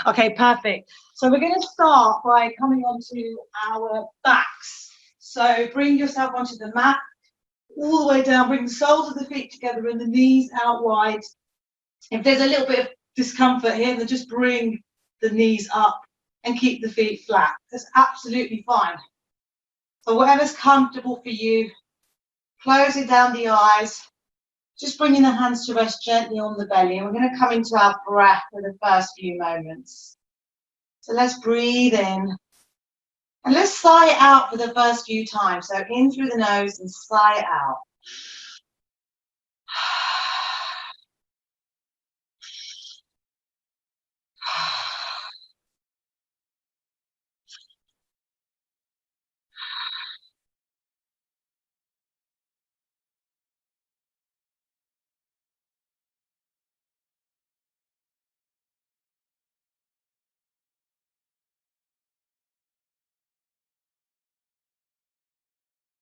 Okay, perfect. So we're going to start by coming onto our backs. So bring yourself onto the mat, all the way down, bring the soles of the feet together and the knees out wide. If there's a little bit of discomfort here, then just bring the knees up and keep the feet flat. That's absolutely fine. So whatever's comfortable for you, closing down the eyes, just bringing the hands to rest gently on the belly. And we're going to come into our breath for the first few moments. So let's breathe in. And let's sigh it out for the first few times. So in through the nose and sigh it out.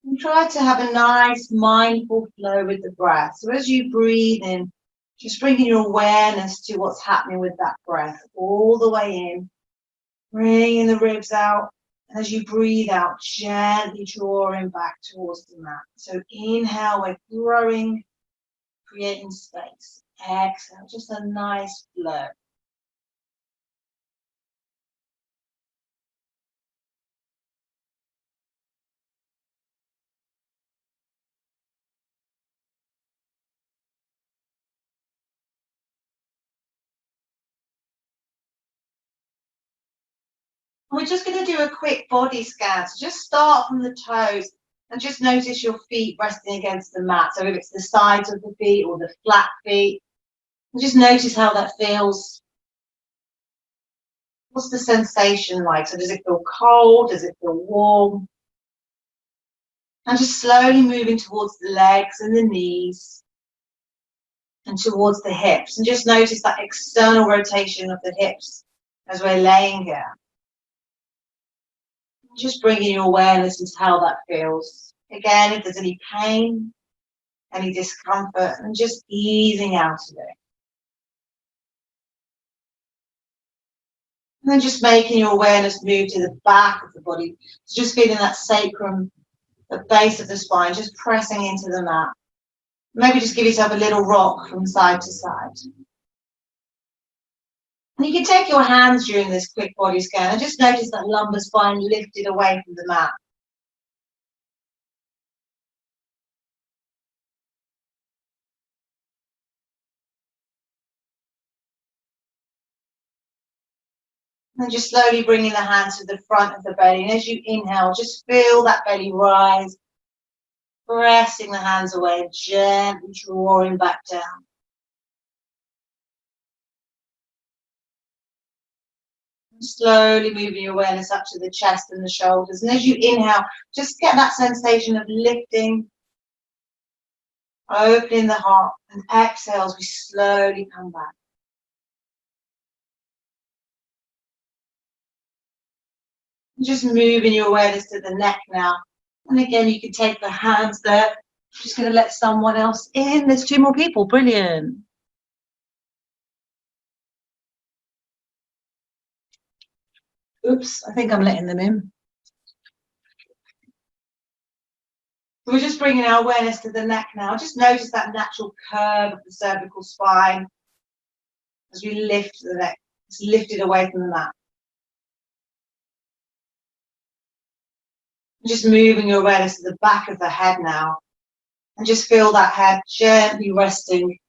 And try to have a nice mindful flow with the breath. So as you breathe in, just bringing your awareness to what's happening with that breath all the way in, bringing the ribs out. And as you breathe out, gently drawing back towards the mat. So inhale, we're growing, creating space. Exhale, just a nice flow. We're just going to do a quick body scan. So just start from the toes and just notice your feet resting against the mat. So if it's the sides of the feet or the flat feet, and just notice how that feels. What's the sensation like? So does it feel cold? Does it feel warm? And just slowly moving towards the legs and the knees and towards the hips. And just notice that external rotation of the hips as we're laying here. Just bringing your awareness into how that feels. Again, if there's any pain, any discomfort, and just easing out of it. And then just making your awareness move to the back of the body. So just feeling that sacrum, the base of the spine, just pressing into the mat. Maybe just give yourself a little rock from side to side. And you can take your hands during this quick body scan and just notice that lumbar spine lifted away from the mat. And just slowly bringing the hands to the front of the belly. And as you inhale, just feel that belly rise, pressing the hands away and gently drawing back down. Slowly moving your awareness up to the chest and the shoulders. And as you inhale, just get that sensation of lifting, opening the heart, and exhale as we slowly come back. Just moving your awareness to the neck now. And again, you can take the hands there. Just going to let someone else in. There's 2 more people. Brilliant. Oops, I think I'm letting them in. So we're just bringing our awareness to the neck now. Just notice that natural curve of the cervical spine as we lift the neck. It's lifted away from the mat. Just moving your awareness to the back of the head now. And just feel that head gently resting.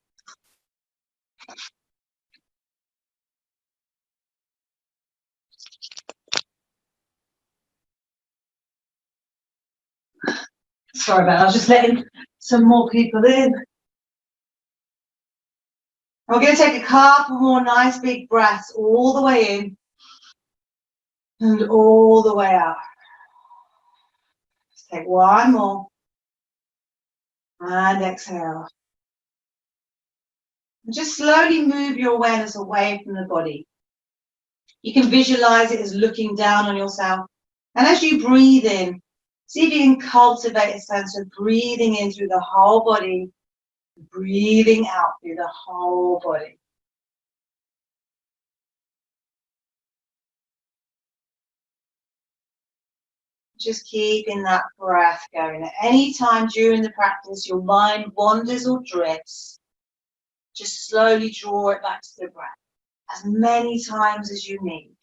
Sorry about that, I was just letting some more people in. We're going to take a couple more nice big breaths all the way in and all the way out. Let's take one more. And exhale. And just slowly move your awareness away from the body. You can visualize it as looking down on yourself. And as you breathe in, see if you can cultivate a sense of breathing in through the whole body, breathing out through the whole body. Just keeping that breath going. At any time during the practice your mind wanders or drifts, just slowly draw it back to the breath as many times as you need.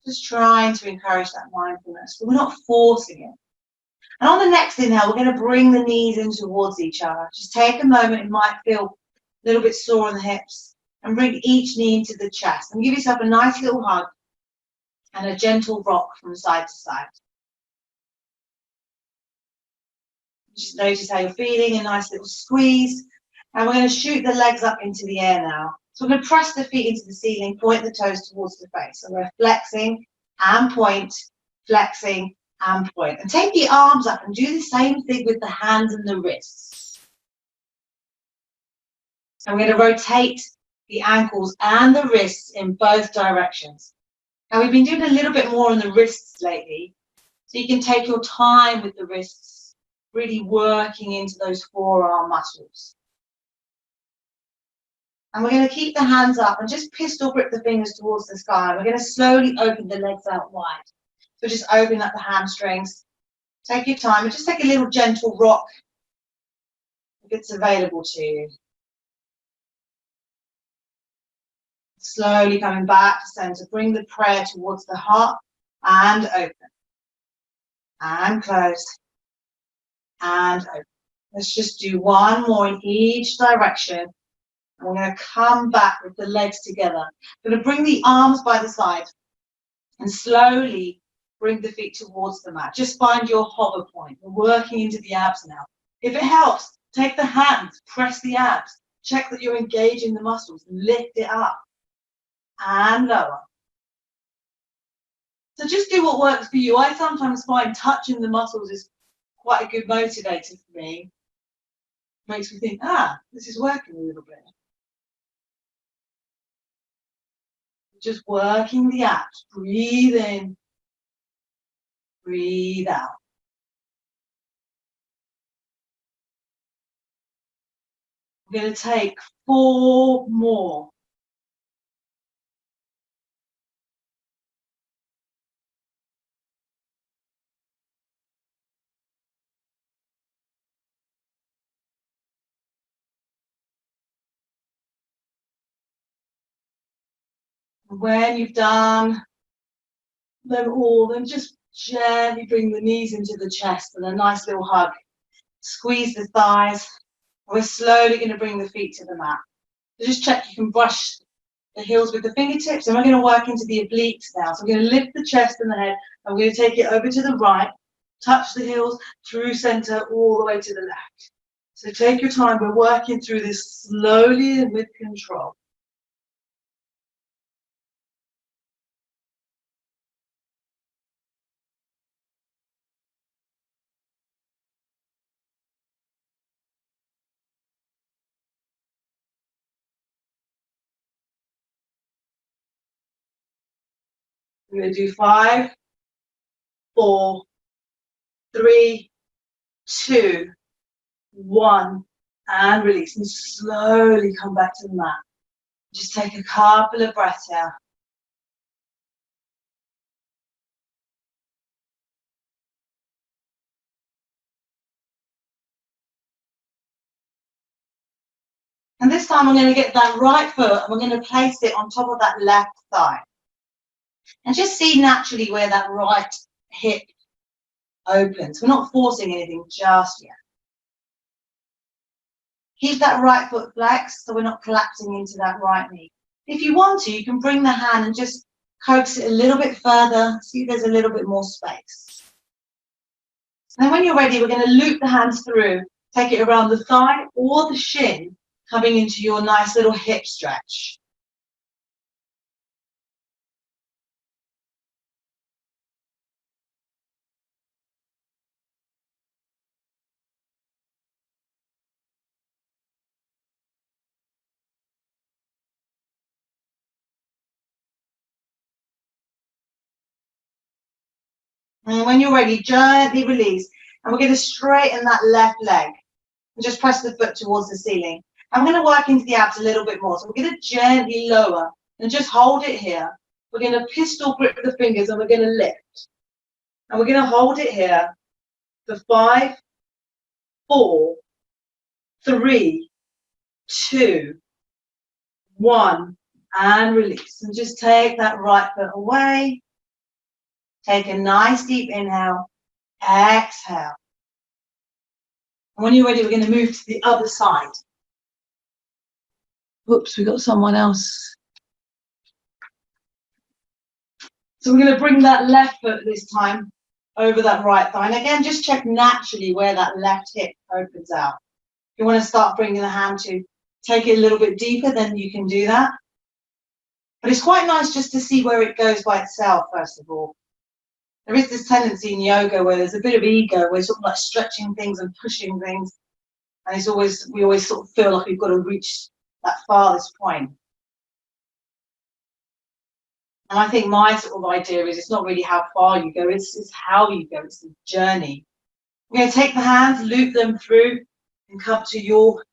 Just trying to encourage that mindfulness, but we're not forcing it. And on the next inhale, we're going to bring the knees in towards each other. Just take a moment. It might feel a little bit sore in the hips. And bring each knee into the chest. And give yourself a nice little hug and a gentle rock from side to side. Just notice how you're feeling, a nice little squeeze. And we're going to shoot the legs up into the air now. So we're going to press the feet into the ceiling, point the toes towards the face. So we're flexing and point, flexing and point. And take the arms up and do the same thing with the hands and the wrists. And we're going to rotate the ankles and the wrists in both directions. Now we've been doing a little bit more on the wrists lately, so you can take your time with the wrists, really working into those forearm muscles. And we're going to keep the hands up and just pistol grip the fingers towards the sky. We're going to slowly open the legs out wide. So just open up the hamstrings. Take your time and just take a little gentle rock if it's available to you. Slowly coming back to center. Bring the prayer towards the heart and open. And close. And open. Let's just do one more in each direction. And we're going to come back with the legs together. We're going to bring the arms by the side and slowly bring the feet towards the mat. Just find your hover point. We're working into the abs now. If it helps, take the hands, press the abs. Check that you're engaging the muscles. Lift it up. And lower. So just do what works for you. I sometimes find touching the muscles is quite a good motivator for me. Makes me think, this is working a little bit. Just working the abs. Breathe in. Breathe out. We're going to take 4 more. When you've done them all, then just gently bring the knees into the chest and a nice little hug. Squeeze the thighs. We're slowly going to bring the feet to the mat. So just check you can brush the heels with the fingertips, and we're going to work into the obliques now. So we're going to lift the chest and the head, and we're going to take it over to the right, touch the heels through center all the way to the left. So take your time. We're working through this slowly and with control. We're going to do 5, 4, 3, 2, 1, and release. And slowly come back to the mat. Just take a couple of breaths out. And this time I'm going to get that right foot and we're going to place it on top of that left thigh. And just see naturally where that right hip opens. We're not forcing anything just yet. Keep that right foot flexed so we're not collapsing into that right knee. If you want to, you can bring the hand and just coax it a little bit further. See if there's a little bit more space. And then when you're ready, we're going to loop the hands through. Take it around the thigh or the shin, coming into your nice little hip stretch. And when you're ready, gently release. And we're going to straighten that left leg. And just press the foot towards the ceiling. I'm going to work into the abs a little bit more. So we're going to gently lower and just hold it here. We're going to pistol grip the fingers and we're going to lift. And we're going to hold it here for 5, 4, 3, 2, 1, and release. And just take that right foot away. Take a nice deep inhale. Exhale. And when you're ready, we're going to move to the other side. Whoops, we got someone else. So we're going to bring that left foot this time over that right thigh. And again, just check naturally where that left hip opens out. If you want to start bringing the hand to take it a little bit deeper, then you can do that. But it's quite nice just to see where it goes by itself, first of all. There is this tendency in yoga where there's a bit of ego, where it's sort of like stretching things and pushing things. And it's always, we always sort of feel like we've got to reach that farthest point. And I think my sort of idea is it's not really how far you go, it's how you go, it's the journey. We're going to take the hands, loop them through, and come to your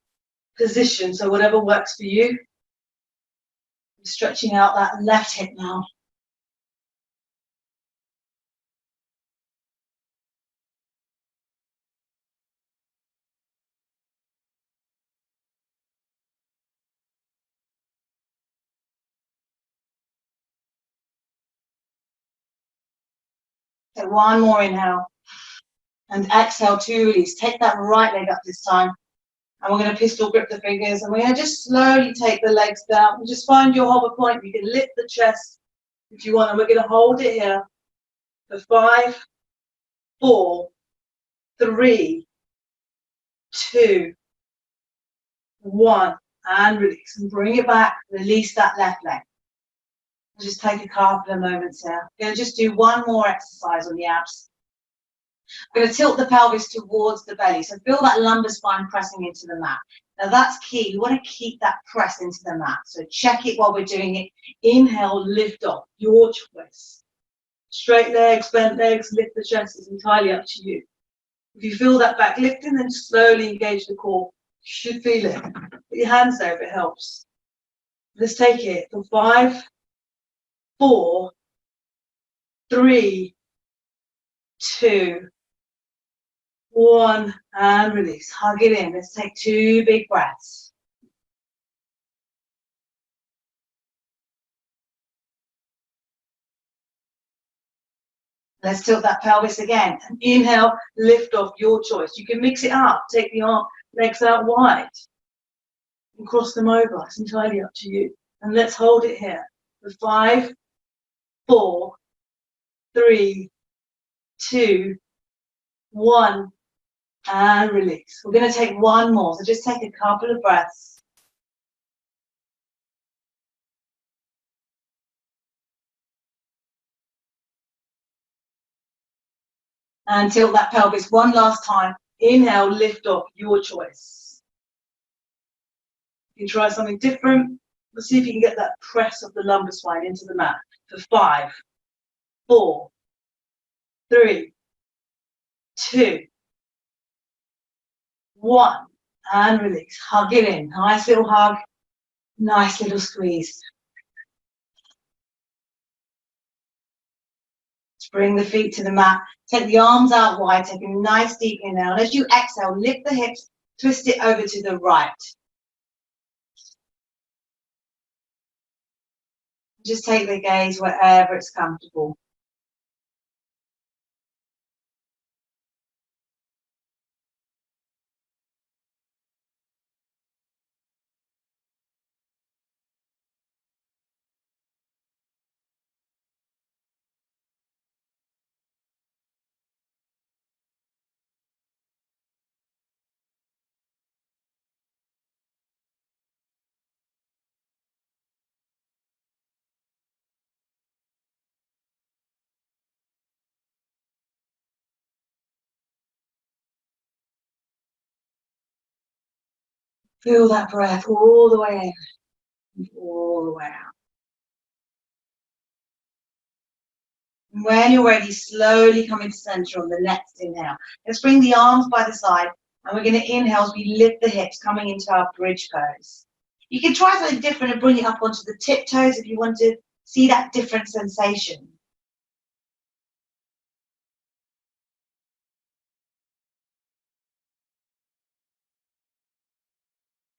position. So whatever works for you. I'm stretching out that left hip now. Take one more inhale. And exhale to release. Take that right leg up this time. And we're going to pistol grip the fingers. And we're going to just slowly take the legs down. And just find your hover point. You can lift the chest if you want. And we're going to hold it here for 5, 4, 3, 2, 1. And release. And bring it back. Release that left leg. Just take a couple of moments here. We're going to just do one more exercise on the abs. We're going to tilt the pelvis towards the belly. So feel that lumbar spine pressing into the mat. Now that's key. You want to keep that press into the mat. So check it while we're doing it. Inhale, lift off. Your choice. Straight legs, bent legs, lift the chest. Is entirely up to you. If you feel that back lifting, then slowly engage the core. You should feel it. Put your hands there if it helps. Let's take it for 5, 4, 3, 2, 1, and release. Hug it in. Let's take 2 big breaths. Let's tilt that pelvis again. And inhale, lift off, your choice. You can mix it up. Take the legs out wide and cross them over. It's entirely up to you. And let's hold it here for 5, 4, 3, 2, 1, and release. We're going to take one more. So just take a couple of breaths. And tilt that pelvis one last time. Inhale, lift off, your choice. You can try something different. Let's see if you can get that press of the lumbar spine into the mat for 5, 4, 3, 2, 1, and release. Hug it in. Nice little hug. Nice little squeeze. Let's bring the feet to the mat. Take the arms out wide. Take a nice deep inhale. And as you exhale, lift the hips. Twist it over to the right. Just take the gaze wherever it's comfortable. Feel that breath all the way in and all the way out. And when you're ready, slowly come into center on the next inhale. Let's bring the arms by the side, and we're going to inhale as we lift the hips, coming into our bridge pose. You can try something different and bring it up onto the tiptoes if you want to see that different sensation.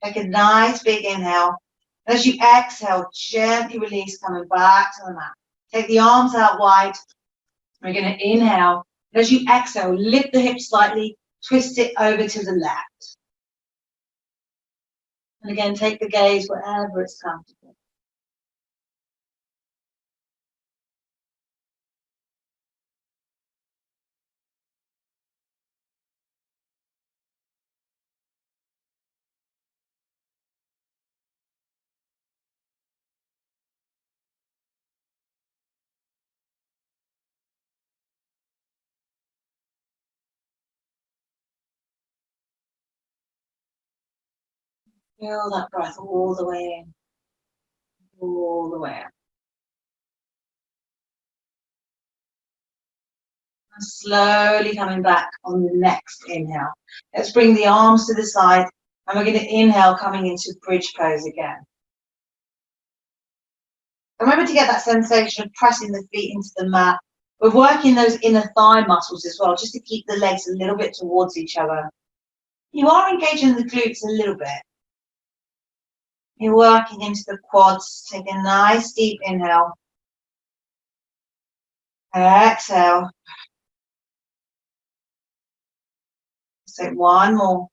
Take a nice big inhale. As you exhale, gently release, coming back to the mat. Take the arms out wide. We're going to inhale. As you exhale, lift the hips slightly, twist it over to the left. And again, take the gaze wherever it's comfortable. Feel that breath all the way in, all the way out. And slowly coming back on the next inhale. Let's bring the arms to the side, and we're going to inhale, coming into bridge pose again. Remember to get that sensation of pressing the feet into the mat. We're working those inner thigh muscles as well, just to keep the legs a little bit towards each other. You are engaging the glutes a little bit. You're working into the quads. Take a nice deep inhale. Exhale. Let's take one more.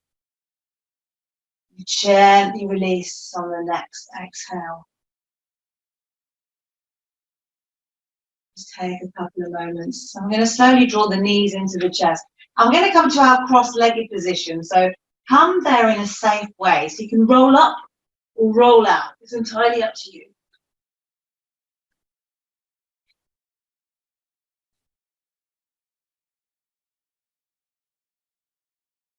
Gently release on the next exhale. Just take a couple of moments. I'm going to slowly draw the knees into the chest. I'm going to come to our cross-legged position. So come there in a safe way. So you can roll up or roll out. It's entirely up to you.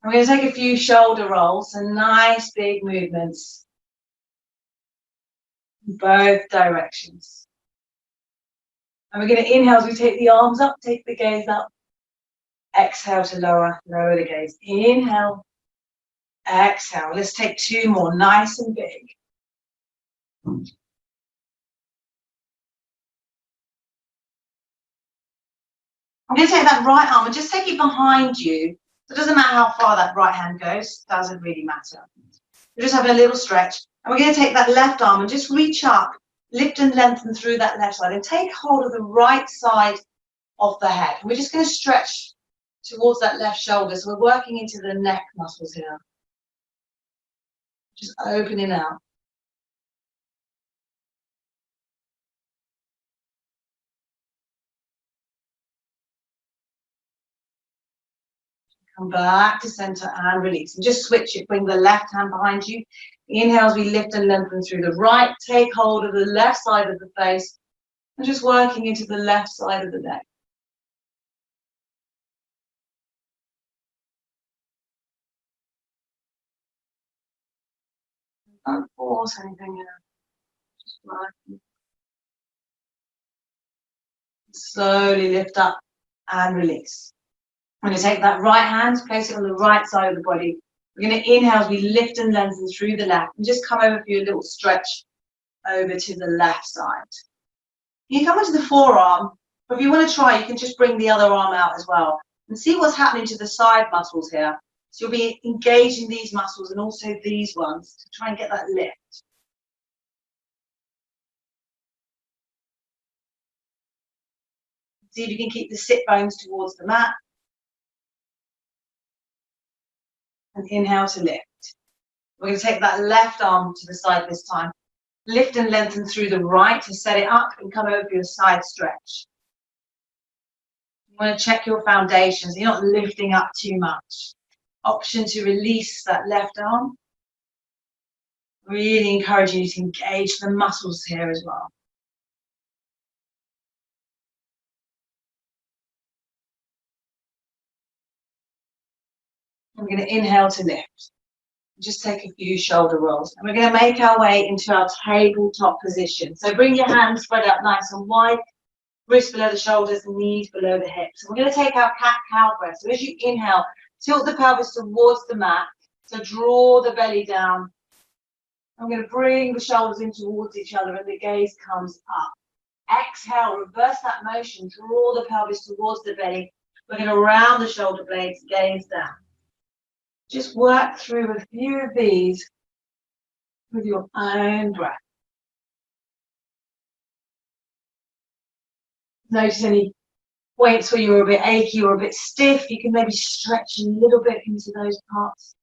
I'm going to take a few shoulder rolls and nice big movements in both directions. And we're going to inhale as we take the arms up, take the gaze up. Exhale to lower the gaze. Inhale, exhale. Let's take two more, nice and big. I'm going to take that right arm and just take it behind you. It doesn't matter how far that right hand goes, doesn't really matter. We're just having a little stretch. And we're going to take that left arm and just reach up, lift and lengthen through that left side, and take hold of the right side of the head. And we're just going to stretch towards that left shoulder. So we're working into the neck muscles here. Just opening out. Come back to center and release. And just switch it. Bring the left hand behind you. Inhale as we lift and lengthen through the right. Take hold of the left side of the face. And just working into the left side of the neck. Don't force anything here. Just working. Slowly lift up and release. I'm going to take that right hand, place it on the right side of the body. We're going to inhale as we lift and lengthen through the left and just come over for your little stretch over to the left side. You can come into the forearm, but if you want to try, you can just bring the other arm out as well and see what's happening to the side muscles here. So you'll be engaging these muscles and also these ones to try and get that lift. See if you can keep the sit bones towards the mat. And inhale to lift. We're going to take that left arm to the side this time. Lift and lengthen through the right to set it up and come over your side stretch. You want to check your foundations. You're not lifting up too much. Option to release that left arm. Really encouraging you to engage the muscles here as well. I'm going to inhale to lift. Just take a few shoulder rolls. And we're going to make our way into our tabletop position. So bring your hands spread out nice and wide. Wrists below the shoulders, knees below the hips. And we're going to take our cat-cow breath. So as you inhale, tilt the pelvis towards the mat. So draw the belly down. I'm going to bring the shoulders in towards each other and the gaze comes up. Exhale, reverse that motion. Draw the pelvis towards the belly. We're going to round the shoulder blades, gaze down. Just work through a few of these with your own breath. Notice any points where you're a bit achy or a bit stiff. You can maybe stretch a little bit into those parts.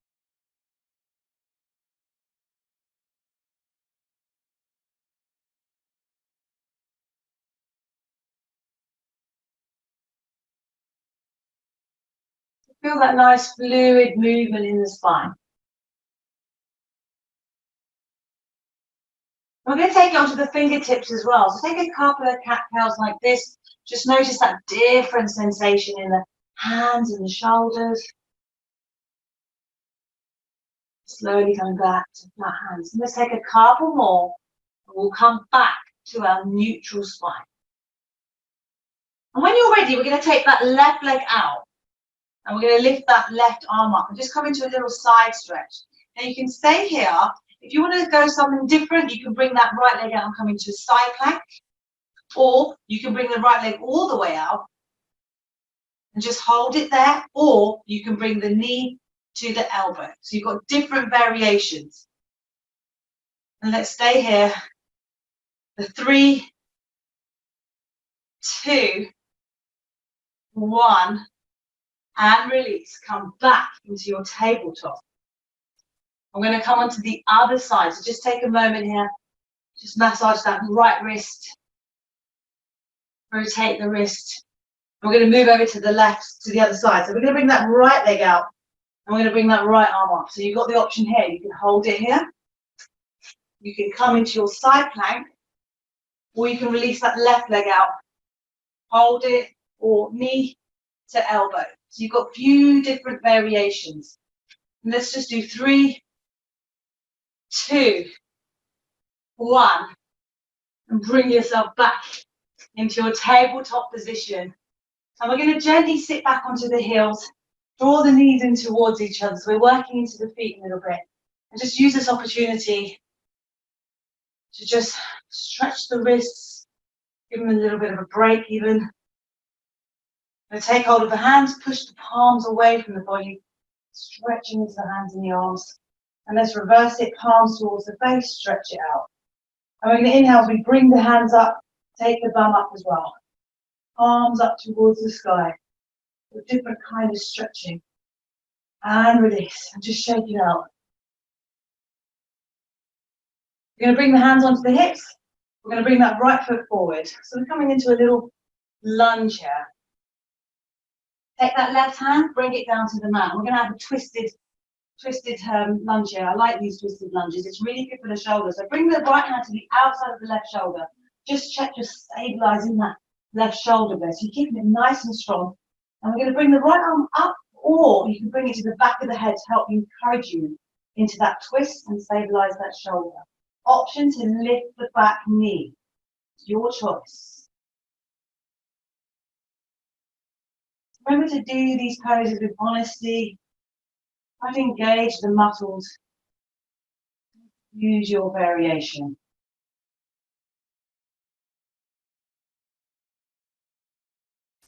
Feel that nice fluid movement in the spine. We're going to take it onto the fingertips as well. So take a couple of cat-cows like this. Just notice that different sensation in the hands and the shoulders. Slowly coming back to flat hands. Let's take a couple more. And we'll come back to our neutral spine. And when you're ready, we're going to take that left leg out. And we're going to lift that left arm up and just come into a little side stretch. Now you can stay here. If you want to go something different, you can bring that right leg out and come into a side plank. Or you can bring the right leg all the way out and just hold it there. Or you can bring the knee to the elbow. So you've got different variations. And let's stay here. The 3, 2, 1. And release. Come back into your tabletop. I'm going to come onto the other side. So just take a moment here. Just massage that right wrist. Rotate the wrist. We're going to move over to the left, to the other side. So we're going to bring that right leg out. And we're going to bring that right arm up. So you've got the option here. You can hold it here. You can come into your side plank. Or you can release that left leg out. Hold it. Or knee to elbow. So you've got a few different variations. And let's just do 3, 2, 1. And bring yourself back into your tabletop position. And we're going to gently sit back onto the heels. Draw the knees in towards each other. So we're working into the feet a little bit. And just use this opportunity to just stretch the wrists. Give them a little bit of a break even. Now take hold of the hands, push the palms away from the body, stretching into the hands and the arms. And let's reverse it, palms towards the face, stretch it out. And we're going to inhale as we bring the hands up, take the bum up as well. Arms up towards the sky. A different kind of stretching. And release, and just shake it out. We're going to bring the hands onto the hips. We're going to bring that right foot forward. So we're coming into a little lunge here. Take that left hand, bring it down to the mat. We're going to have a twisted lunge here. I like these twisted lunges. It's really good for the shoulders. So bring the right hand to the outside of the left shoulder. Just check you're stabilizing that left shoulder there. So you're keeping it nice and strong. And we're going to bring the right arm up, or you can bring it to the back of the head to help encourage you into that twist and stabilize that shoulder. Option to lift the back knee. Your choice. Remember to do these poses with honesty. Try to engage the muscles. Use your variation.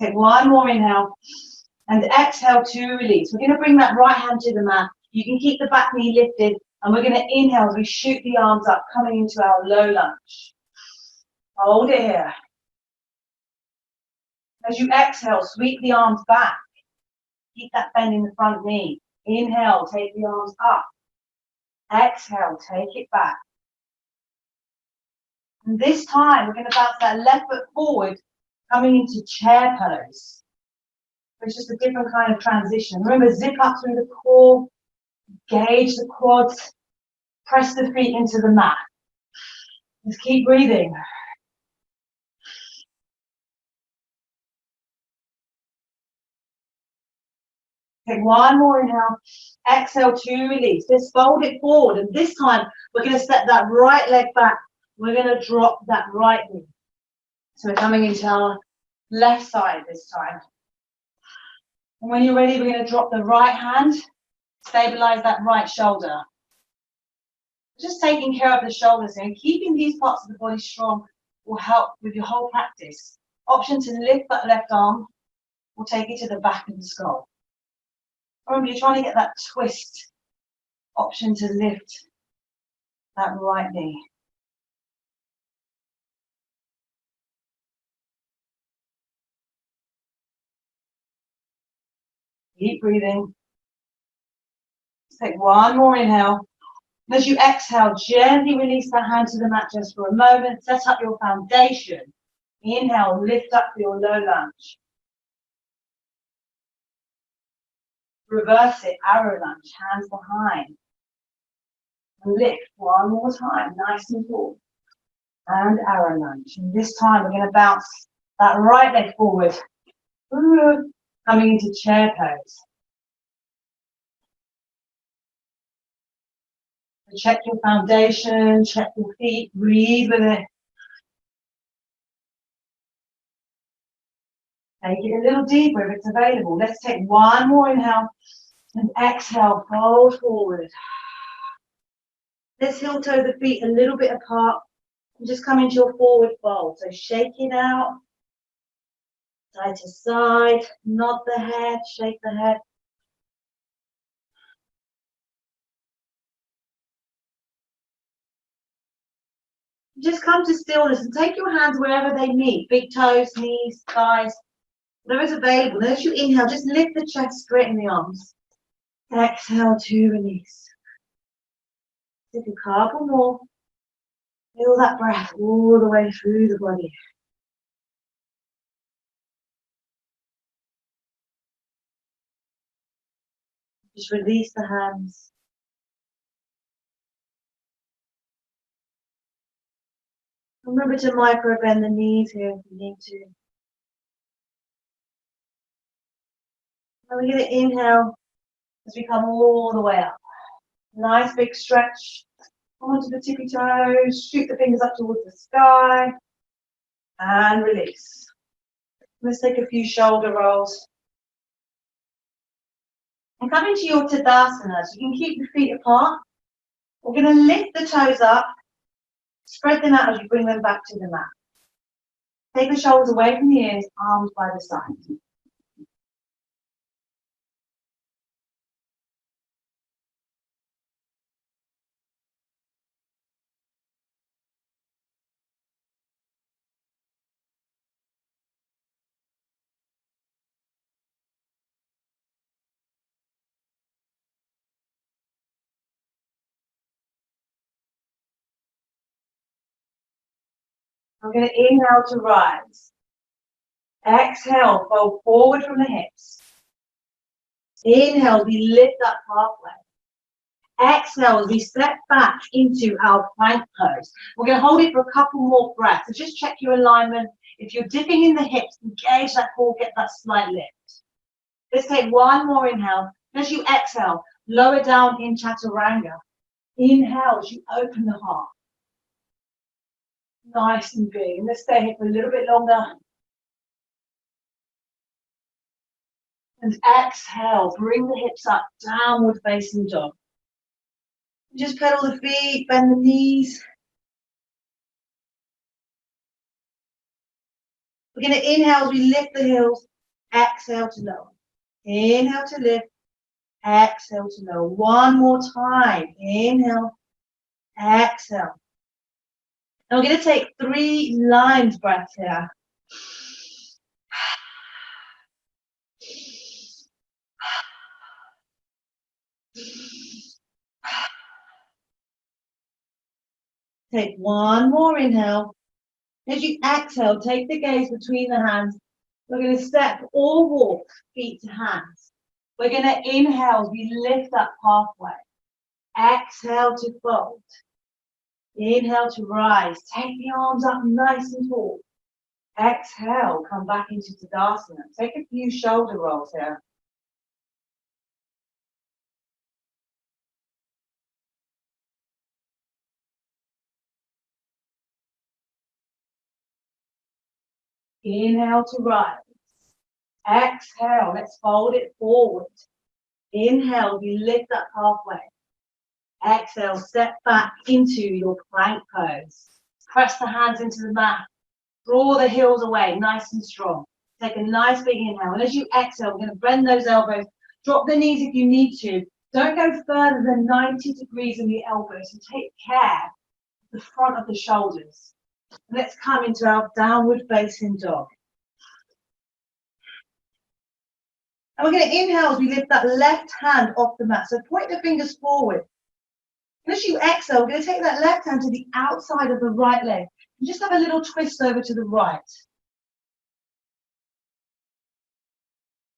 Take one more inhale and exhale to release. We're going to bring that right hand to the mat. You can keep the back knee lifted and we're going to inhale as we shoot the arms up, coming into our low lunge. Hold it here. As you exhale, sweep the arms back. Keep that bend in the front knee. Inhale, take the arms up. Exhale, take it back. And this time, we're going to bounce that left foot forward, coming into chair pose. It's just a different kind of transition. Remember, zip up through the core, gauge the quads, press the feet into the mat. Just keep breathing. Take one more inhale, exhale to release. Just fold it forward, and this time we're going to step that right leg back. We're going to drop that right knee. So we're coming into our left side this time. And when you're ready, we're going to drop the right hand, stabilize that right shoulder. Just taking care of the shoulders and keeping these parts of the body strong will help with your whole practice. Option to lift that left arm or take it to the back of the skull. Remember, you're trying to get that twist. Option to lift that right knee. Keep breathing. Let's take one more inhale. And as you exhale, gently release that hand to the mat just for a moment. Set up your foundation. Inhale, lift up for your low lunge. Reverse it, arrow lunge, hands behind. Lift one more time, nice and tall. And arrow lunge. And this time we're going to bounce that right leg forward. Coming into chair pose. So check your foundation, check your feet, breathe with it. Take it a little deeper if it's available. Let's take one more inhale and exhale, fold forward. Let's heel toe the feet a little bit apart and just come into your forward fold. So shake it out, side to side, nod the head, shake the head. Just come to stillness and take your hands wherever they meet, big toes, knees, thighs, whatever's available. And as you inhale, just lift the chest, straighten the arms. Exhale to release. Take a couple more. Feel that breath all the way through the body. Just release the hands. Remember to micro bend the knees here if you need to. And we're going to inhale as we come all the way up. Nice big stretch. Onto the tippy toes. Shoot the fingers up towards the sky. And release. Let's take a few shoulder rolls. And come into your Tadasana. So you can keep the feet apart. We're going to lift the toes up. Spread them out as you bring them back to the mat. Take the shoulders away from the ears, arms by the side. I'm going to inhale to rise. Exhale, fold forward from the hips. Inhale, we lift up halfway. Exhale, as we step back into our plank pose. We're going to hold it for a couple more breaths. So just check your alignment. If you're dipping in the hips, engage that core, get that slight lift. Let's take one more inhale. As you exhale, lower down in Chaturanga. Inhale as you open the heart. Nice and big. And let's stay here for a little bit longer. And exhale, bring the hips up, downward facing dog. Just pedal the feet, bend the knees. We're going to inhale as we lift the heels. Exhale to lower. Inhale to lift. Exhale to lower. One more time. Inhale. Exhale. Now we're going to take 3 lines breaths here. Take one more inhale. As you exhale, take the gaze between the hands. We're going to step or walk feet to hands. We're going to inhale as we lift up halfway. Exhale to fold. Inhale to rise. Take the arms up nice and tall. Exhale, come back into Tadasana. Take a few shoulder rolls here. Inhale to rise. Exhale, let's fold it forward. Inhale, we lift up halfway. Exhale, step back into your plank pose. Press the hands into the mat. Draw the heels away, nice and strong. Take a nice big inhale. And as you exhale, we're going to bend those elbows. Drop the knees if you need to. Don't go further than 90 degrees in the elbows and take care of the front of the shoulders. Let's come into our downward facing dog. And we're going to inhale as we lift that left hand off the mat. So point the fingers forward. And as you exhale, we're going to take that left hand to the outside of the right leg. And just have a little twist over to the right.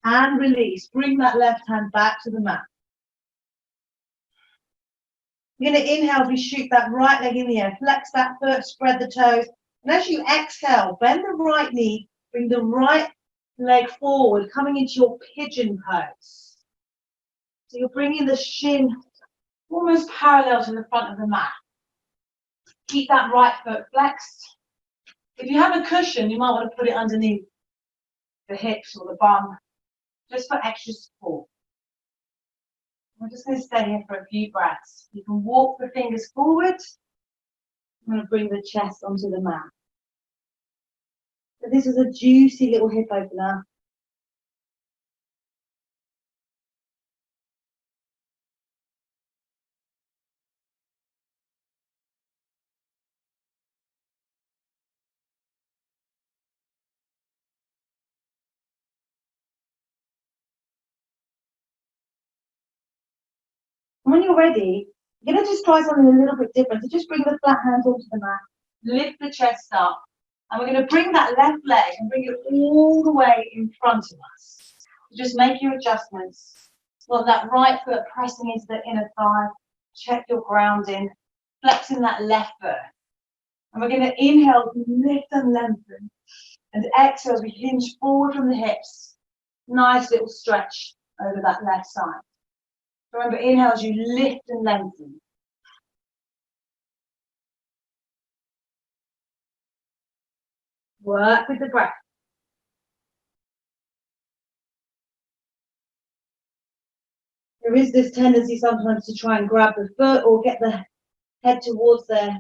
And release. Bring that left hand back to the mat. We're going to inhale as we shoot that right leg in the air. Flex that foot, spread the toes. And as you exhale, bend the right knee, bring the right leg forward, coming into your pigeon pose. So you're bringing the shin almost parallel to the front of the mat. Keep that right foot flexed. If you have a cushion, you might want to put it underneath the hips or the bum, just for extra support. We're just going to stay here for a few breaths. You can walk the fingers forward. I'm going to bring the chest onto the mat. So this is a juicy little hip opener. When you're ready, you're going to just try something a little bit different. So just bring the flat hands onto the mat, lift the chest up, and we're going to bring that left leg and bring it all the way in front of us. So just make your adjustments. Want that right foot pressing into the inner thigh. Check your grounding, flexing that left foot. And we're going to inhale, lift and lengthen. And exhale as we hinge forward from the hips. Nice little stretch over that left side. Remember, inhale as you lift and lengthen. Work with the breath. There is this tendency sometimes to try and grab the foot or get the head towards there.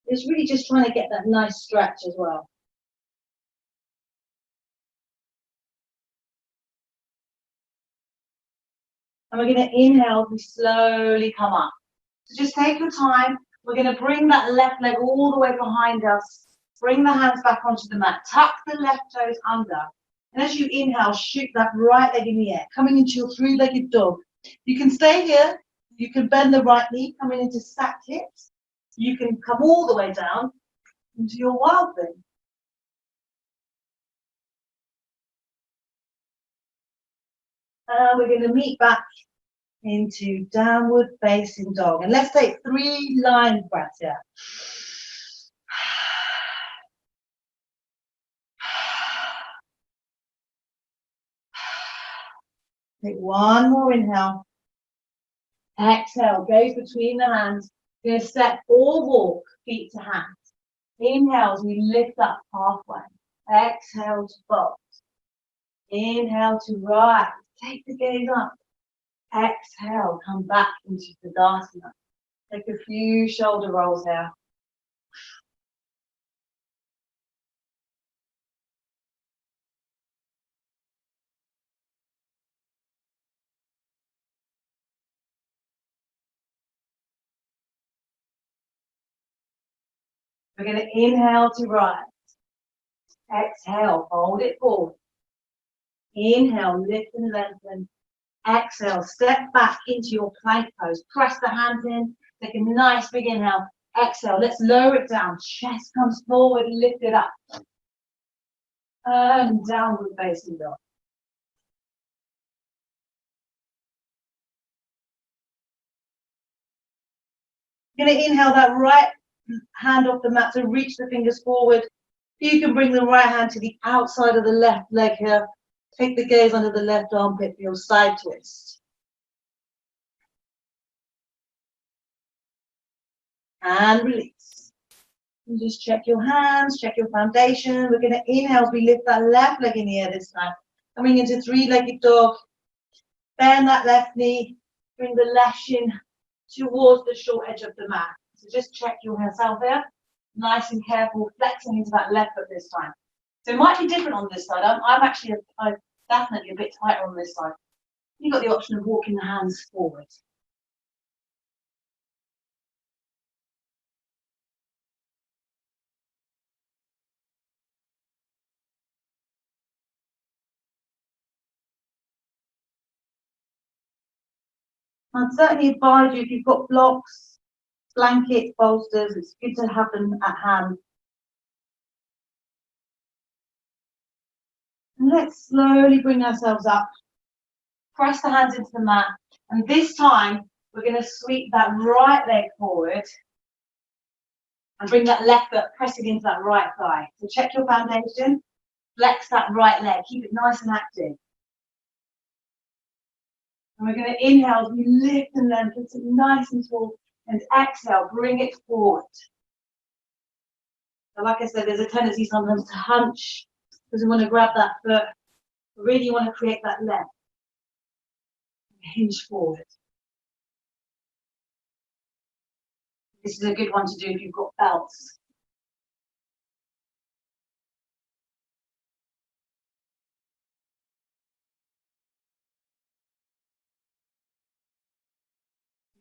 It's really just trying to get that nice stretch as well. And we're going to inhale, we slowly come up. So just take your time. We're going to bring that left leg all the way behind us. Bring the hands back onto the mat. Tuck the left toes under. And as you inhale, shoot that right leg in the air, coming into your three-legged dog. You can stay here. You can bend the right knee, coming into stacked hips. You can come all the way down into your wild thing. And we're going to meet back into downward facing dog. And let's take 3 line breaths here. Take one more inhale. Exhale, gaze between the hands. We're going to step or walk, feet to hands. Inhale as we lift up halfway. Exhale to fold. Inhale to rise. Take the gaze up. Exhale, come back into Tadasana. Take a few shoulder rolls here. We're going to inhale to rise. Exhale, fold it forward. Inhale, lift and lengthen. Exhale, step back into your plank pose. Press the hands in. Take a nice big inhale. Exhale, let's lower it down. Chest comes forward, lift it up. And downward facing dog. You're going to inhale that right hand off the mat to reach the fingers forward. You can bring the right hand to the outside of the left leg here. Take the gaze under the left armpit for your side twist. And release. And just check your hands, check your foundation. We're going to inhale as we lift that left leg in the air this time. Coming into three-legged dog. Bend that left knee. Bring the left shin towards the short edge of the mat. So just check yourself there. Nice and careful, flexing into that left foot this time. So it might be different on this side. I'm definitely a bit tighter on this side. You've got the option of walking the hands forward. I'd certainly advise you, if you've got blocks, blankets, bolsters, it's good to have them at hand. And let's slowly bring ourselves up. Press the hands into the mat. And this time, we're going to sweep that right leg forward and bring that left foot pressing into that right thigh. So check your foundation. Flex that right leg. Keep it nice and active. And we're going to inhale as we lift and length, it's nice and tall. And exhale, bring it forward. So like I said, there's a tendency sometimes to hunch because we want to grab that foot. Really want to create that length. Hinge forward. This is a good one to do if you've got belts.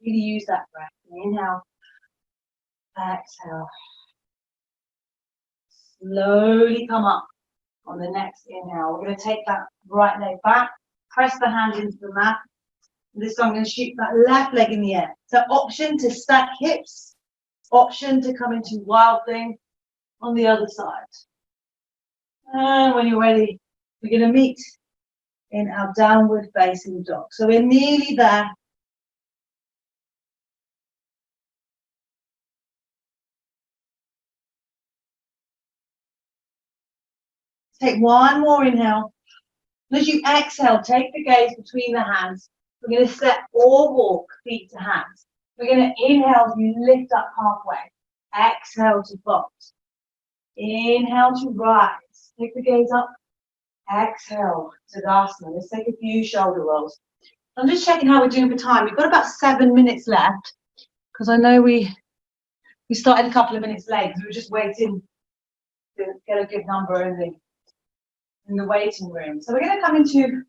Really use that breath. Inhale, exhale. Slowly come up on the next inhale. We're going to take that right leg back, press the hand into the mat. And this time I'm going to shoot that left leg in the air. So option to stack hips, option to come into wild thing on the other side. And when you're ready, we're going to meet in our downward facing dog. So we're nearly there. Take one more inhale. And as you exhale, take the gaze between the hands. We're going to step or walk feet to hands. We're going to inhale as you lift up halfway. Exhale to fold. Inhale to rise. Take the gaze up. Exhale to Tadasana. Let's take a few shoulder rolls. I'm just checking how we're doing for time. We've got about 7 minutes left because I know we started a couple of minutes late because we were just waiting to get a good number in the waiting room. So we're going to come into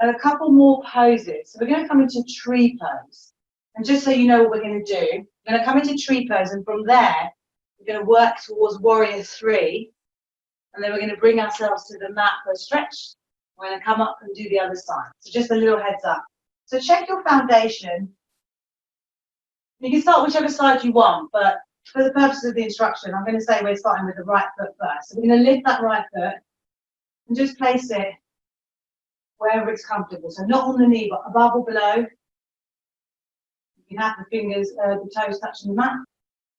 a couple more poses. So we're going to come into tree pose. And just so you know what we're going to do, we're going to come into tree pose, and from there, we're going to work towards warrior 3. And then we're going to bring ourselves to the mat for a stretch. We're going to come up and do the other side. So just a little heads up. So check your foundation. You can start whichever side you want, but for the purpose of the instruction, I'm going to say we're starting with the right foot first. So we're going to lift that right foot and just place it wherever it's comfortable. So not on the knee, but above or below. You can have the fingers, the toes touching the mat.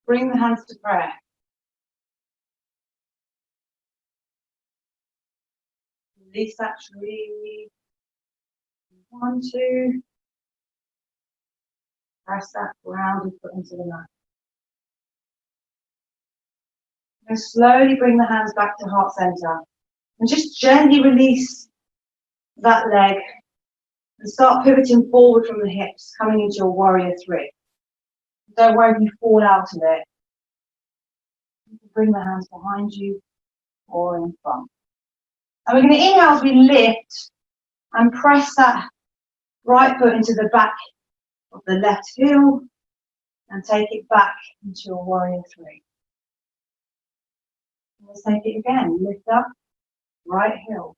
Bring the hands to prayer. Release that tree. 1, 2. Press that grounded foot into the mat. And slowly bring the hands back to heart center. And just gently release that leg. And start pivoting forward from the hips, coming into your warrior 3. Don't worry if you fall out of it. You can bring the hands behind you or in front. And we're going to inhale as we lift and press that right foot into the back of the left heel and take it back into your warrior 3. Let's take it again. Lift up, right heel,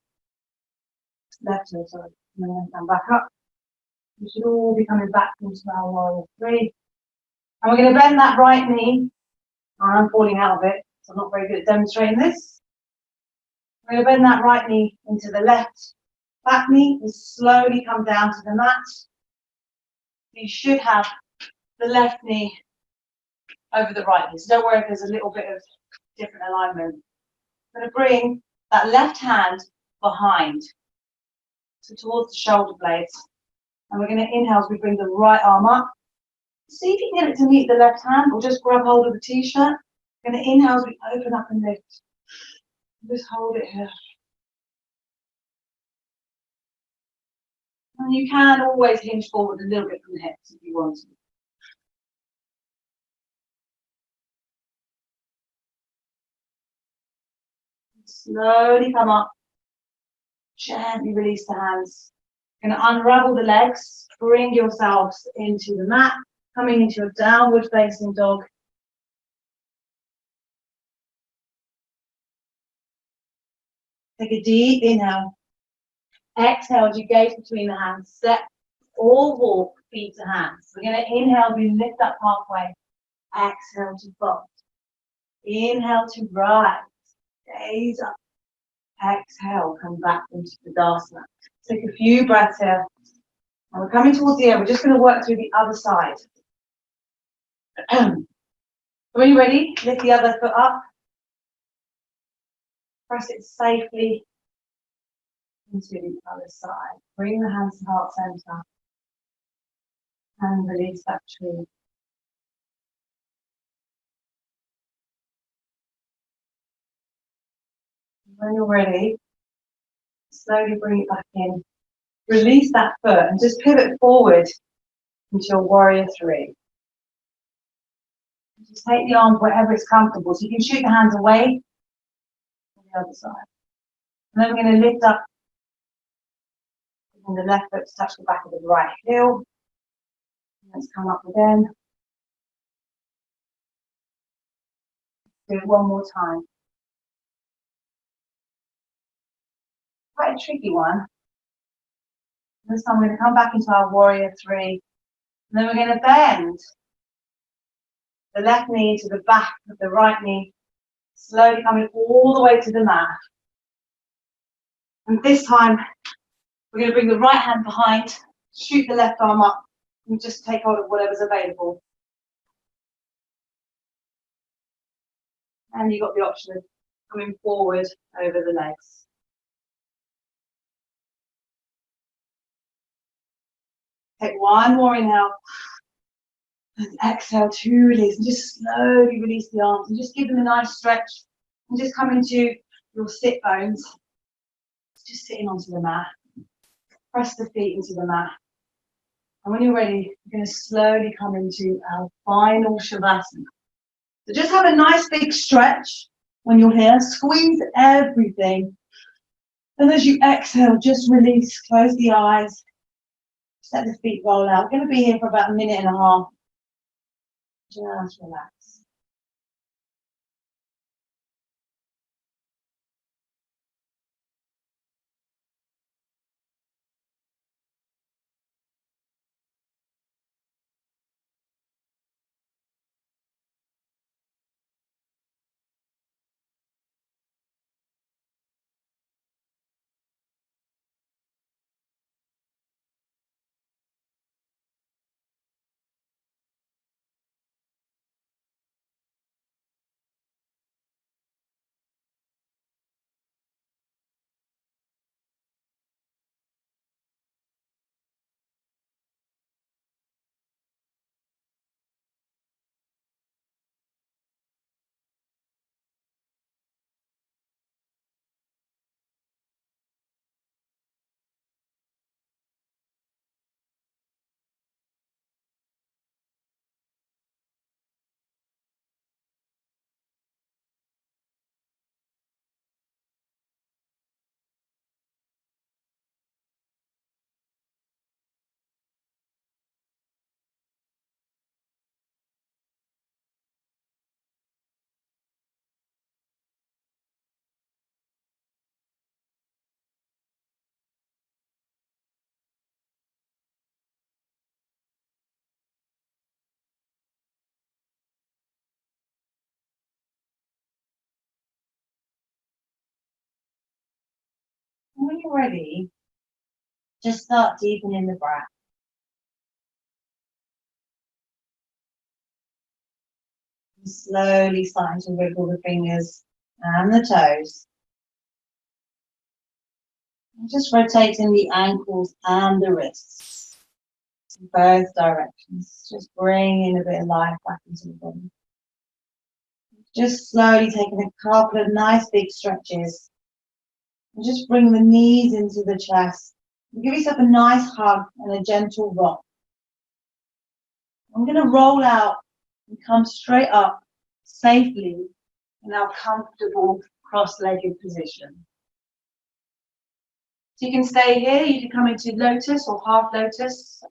left heel, sorry. And then come back up. We should all be coming back into our warrior 3. And we're going to bend that right knee. I'm falling out of it, so I'm not very good at demonstrating this. We're going to bend that right knee into the left back knee and slowly come down to the mat. You should have the left knee over the right knee. So don't worry if there's a little bit of different alignment. I'm going to bring that left hand behind, so towards the shoulder blades. And we're going to inhale as we bring the right arm up. See if you can get it to meet the left hand, or just grab hold of the t-shirt. We're going to inhale as we open up and lift. Just hold it here. And you can always hinge forward a little bit from the hips if you want to. Slowly come up. Gently release the hands. You're going to unravel the legs, bring yourselves into the mat, coming into a downward facing dog. Take a deep inhale. Exhale as you gaze between the hands. Step or walk feet to hands. We're going to inhale, we lift up halfway. Exhale to fold. Inhale to rise. Gaze up. Exhale, come back into Tadasana. Take a few breaths here. And we're coming towards the end. We're just going to work through the other side. When you're ready, lift the other foot up. Press it safely into the other side. Bring the hands to heart center. And release that tree. When you're ready, slowly bring it back in. Release that foot and just pivot forward into your warrior three. Just take the arms wherever it's comfortable. So you can shoot the hands away on the other side. And then we're going to lift up and the left foot to touch the back of the right heel. Let's come up again. Do it one more time. Quite a tricky one. This time we're going to come back into our warrior three. And then we're going to bend the left knee to the back of the right knee, slowly coming all the way to the mat. And this time, we're going to bring the right hand behind, shoot the left arm up, and just take hold of whatever's available. And you've got the option of coming forward over the legs. Take one more inhale. And exhale to release. And just slowly release the arms. And just give them a nice stretch. And just come into your sit bones. Just sitting onto the mat. Press the feet into the mat. And when you're ready, you're going to slowly come into our final Shavasana. So just have a nice big stretch when you're here. Squeeze everything. And as you exhale, just release. Close the eyes. Just let the feet roll out. We're going to be here for about a minute and a half. Just relax. And when you're ready, just start deepening the breath. And slowly starting to wiggle the fingers and the toes. And just rotating the ankles and the wrists in both directions. Just bringing a bit of life back into the body. Just slowly taking a couple of nice big stretches. And just bring the knees into the chest. And give yourself a nice hug and a gentle rock. I'm going to roll out and come straight up safely in our comfortable cross-legged position. So you can stay here, you can come into lotus or half lotus,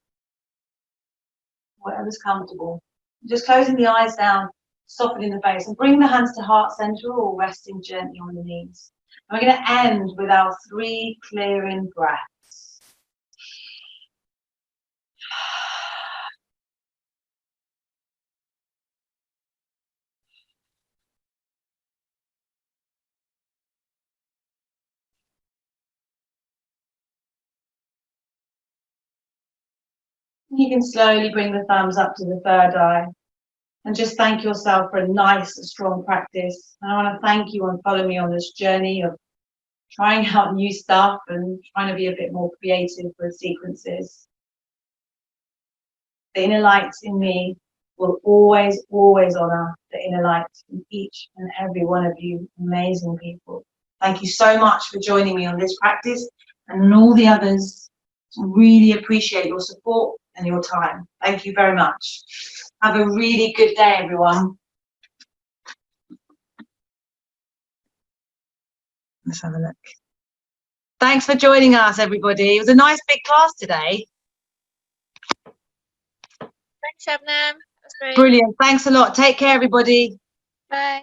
whatever's comfortable. Just closing the eyes down, softening the face, and bring the hands to heart center or resting gently on the knees. And we're going to end with our 3 clearing breaths. You can slowly bring the thumbs up to the third eye and just thank yourself for a nice, strong practice. And I want to thank you and follow me on this journey of trying out new stuff and trying to be a bit more creative with sequences. The inner light in me will always, always honor the inner light in each and every one of you amazing people. Thank you so much for joining me on this practice and all the others. Really appreciate your support and your time. Thank you very much. Have a really good day, everyone. Let's have a look. Thanks for joining us, everybody. It was a nice big class today. Thanks, Shabnam. That's great. Brilliant. Thanks a lot. Take care, everybody. Bye.